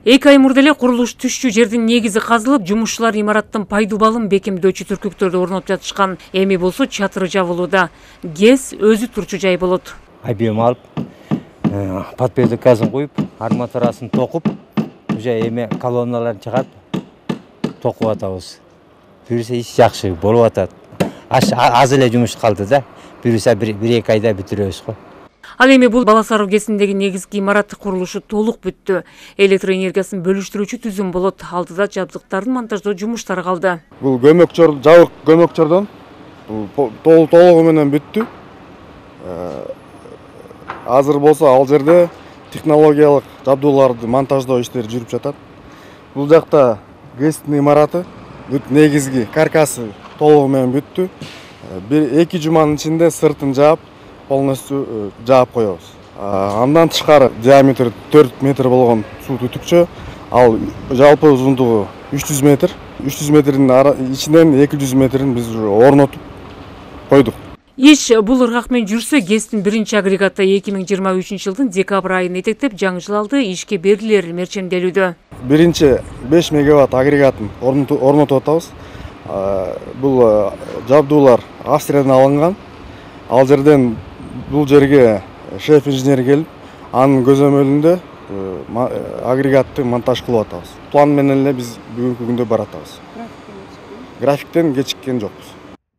2 ай мурда эле курулуш түшчү жердин негизи казылып, жумушчулар имараттын пайдубалын бекемдөөчү түркүктөрдү орнотуп жатышкан. Эми болсо чатыры жабылууда. ГЭС өзү турчу жай болот. Объем алып, подпедаказын коюп, арматурасын токуп, уже эми колонналарын чыгарып, токуп атабыз. Буюрса иш жакшы болуп атат. Аз эле жумуш калды да. Буюрса 1-2 айда бүтүрөбүз го. Ал эми бул Бала Саруу КЭСиндеги негизги имарат курулушу толук бүттү. Электр энергиясын бөлүштүрүүчү түзүм болот. Алдыда жабдыктардын монтаждоо жумуштары калды. Бул жабык көмөкчөрдөн толугу менен бүттү. Азыр болсо ал жерде технологиялык жабдууларды монтаждоо иштери жүрүп жатат. Бул жакта КЭСтин имараты негизги каркасы толугу менен бүттү. 1-2 жуманын ичинде сыртын жаап, полностью жаап коебуз. Андан тышкары диаметри 4 метр болгон суу түтүкчө, ал жалпы узундугу 300 метр. 300 метрдин ичинен 200 метрин биз орнотуп койдук. Иш бул ыргак менен жүрсө, КЭСтин биринчи агрегаты 2023 жылдын декабрь айын этектеп, жаңы жыл алды ишке берилер мерчемделүүдө. Биринчи 5 мегаватт агрегатын орнотуп атабыз. Бул жабдуулар Австриядан алынган. Ал жерден бул жерге шеф-инженер келип, анын көзөмөлүндө агрегатты монтаж кылып атабыз. План менен эле биз бүгүнкү күндө баратабыз. Графиктен кечиккен жокпуз.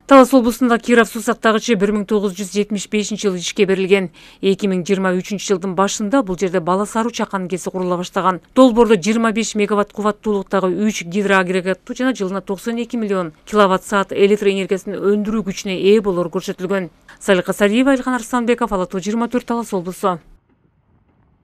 Талас облусунда Киров суу сактагычы 1975 жылы ишке берилген. 2023 жылдын башында бул жерде Бала Саруу чакан КЭСи курула баштаган. Долбоордо 25 мегаватт кубаттуулуктагы 3 гидроагрегаттуу жана жылына 92 миллион киловатт саат электр энергиясын өндүрүү күчүнө ээ болор көрсөтүлгөн. Салика Сариева, Илхан Арсланбеков, Ала Тоо 24, Талас облусу.